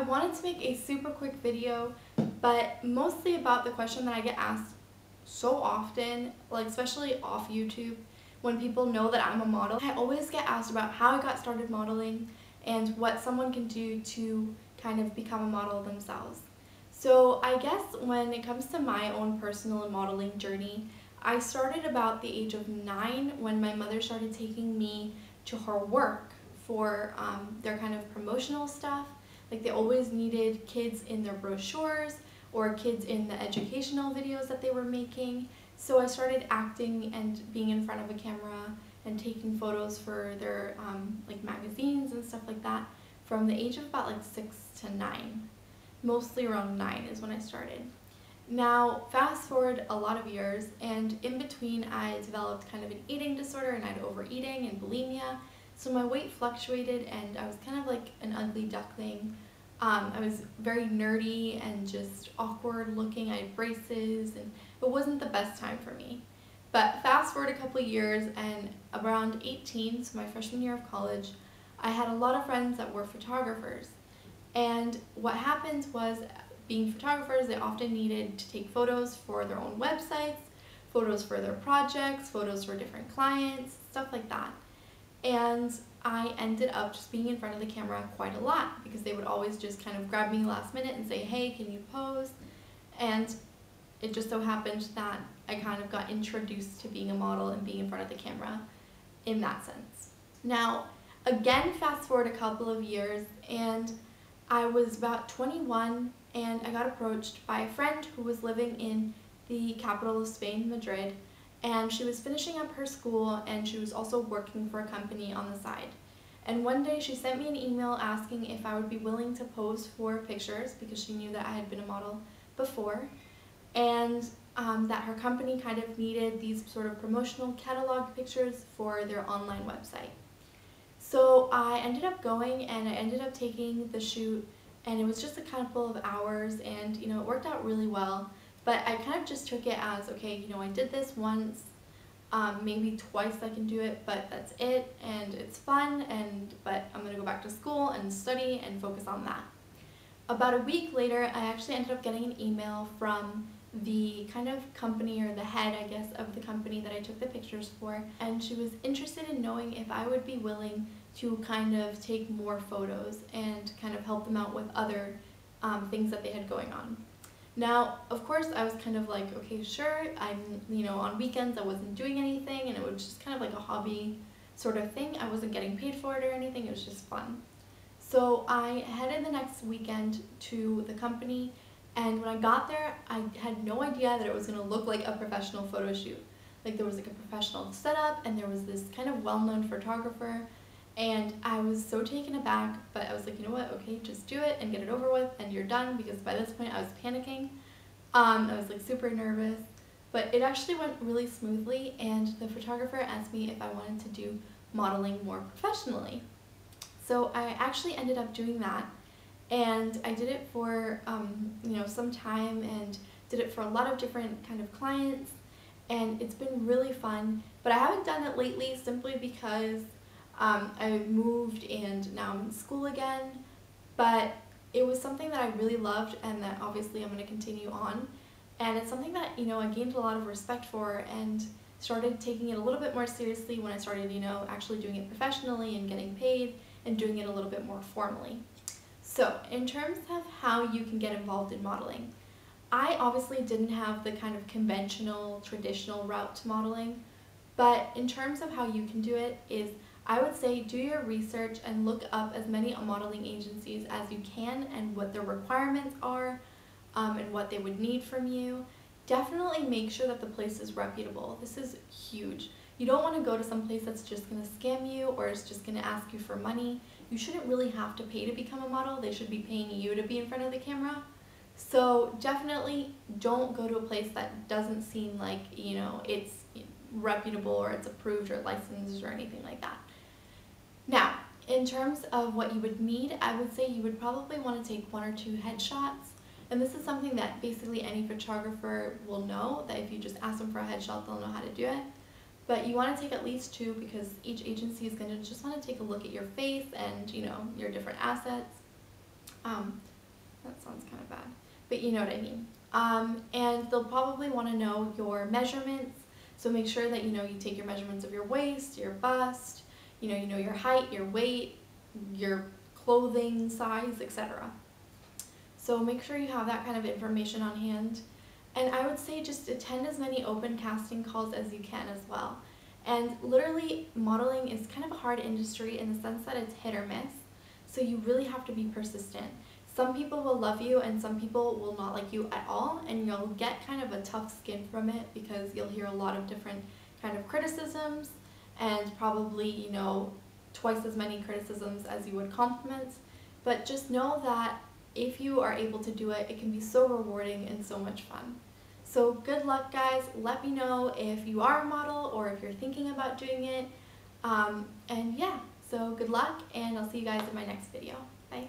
wanted to make a super quick video, but mostly about the question that I get asked so often, like especially off YouTube, when people know that I'm a model. I always get asked about how I got started modeling and what someone can do to kind of become a model themselves. So I guess when it comes to my own personal modeling journey, I started about the age of 9 when my mother started taking me to her work for their kind of promotional stuff. Like they always needed kids in their brochures or kids in the educational videos that they were making. So I started acting and being in front of a camera and taking photos for their like magazines and stuff like that from the age of about like 6 to 9. Mostly around 9 is when I started. Now, fast forward a lot of years, and in between I developed kind of an eating disorder and I had overeating and bulimia. So my weight fluctuated and I was kind of like an ugly duckling. I was very nerdy and just awkward looking. I had braces and it wasn't the best time for me. But fast forward a couple of years and around 18, so my freshman year of college, I had a lot of friends that were photographers. And what happened was, being photographers, they often needed to take photos for their own websites, photos for their projects, photos for different clients, stuff like that. And I ended up just being in front of the camera quite a lot because they would always just kind of grab me last minute and say, hey, can you pose? And it just so happened that I kind of got introduced to being a model and being in front of the camera in that sense. Now, again, fast forward a couple of years and I was about 21 and I got approached by a friend who was living in the capital of Spain, Madrid, and she was finishing up her school and she was also working for a company on the side. And one day she sent me an email asking if I would be willing to pose for pictures because she knew that I had been a model before, and that her company kind of needed these sort of promotional catalog pictures for their online website. So I ended up going and I ended up taking the shoot, and it was just a couple of hours and it worked out really well. But I kind of just took it as, okay, I did this once, maybe twice I can do it, but that's it, and it's fun, but I'm going to go back to school and study and focus on that. About a week later, I actually ended up getting an email from the kind of company, or the head, I guess, of the company that I took the pictures for, and she was interested in knowing if I would be willing to kind of take more photos and kind of help them out with other things that they had going on. Now, of course, I was kind of like, okay, sure, on weekends I wasn't doing anything and it was just kind of like a hobby sort of thing. I wasn't getting paid for it or anything, it was just fun. So I headed the next weekend to the company, and when I got there, I had no idea that it was going to look like a professional photo shoot. Like there was like a professional setup and there was this kind of well-known photographer, and I was so taken aback, but I was like, you know what, okay, just do it and get it over with and you're done, because by this point I was panicking. I was like super nervous, but it actually went really smoothly, and the photographer asked me if I wanted to do modeling more professionally. So I actually ended up doing that, and I did it for some time and did it for a lot of different kind of clients, and it's been really fun. But I haven't done it lately simply because I moved and now I'm in school again, but it was something that I really loved and that obviously I'm going to continue on, and it's something that I gained a lot of respect for and started taking it a little bit more seriously when I started actually doing it professionally and getting paid and doing it a little bit more formally. So in terms of how you can get involved in modeling, I obviously didn't have the kind of conventional, traditional route to modeling, but in terms of how you can do it is, I would say do your research and look up as many modeling agencies as you can and what their requirements are and what they would need from you. Definitely make sure that the place is reputable. This is huge. You don't want to go to some place that's just going to scam you or is just going to ask you for money. You shouldn't really have to pay to become a model. They should be paying you to be in front of the camera. So definitely don't go to a place that doesn't seem like it's reputable or it's approved or licensed or anything like that. Now, in terms of what you would need, I would say you would probably want to take 1 or 2 headshots. And this is something that basically any photographer will know, that if you just ask them for a headshot, they'll know how to do it. But you want to take at least 2 because each agency is going to just want to take a look at your face and, your different assets. That sounds kind of bad, but you know what I mean. And they'll probably want to know your measurements, so make sure that you take your measurements of your waist, your bust, you know your height, your weight, your clothing size, etc. So make sure you have that kind of information on hand. And I would say just attend as many open casting calls as you can as well. And literally, modeling is kind of a hard industry in the sense that it's hit or miss, so you really have to be persistent. Some people will love you and some people will not like you at all, and you'll get kind of a tough skin from it because you'll hear a lot of different kind of criticisms and probably, twice as many criticisms as you would compliments. But just know that if you are able to do it, it can be so rewarding and so much fun. So good luck, guys. Let me know if you are a model or if you're thinking about doing it. And yeah, so good luck, and I'll see you guys in my next video. Bye.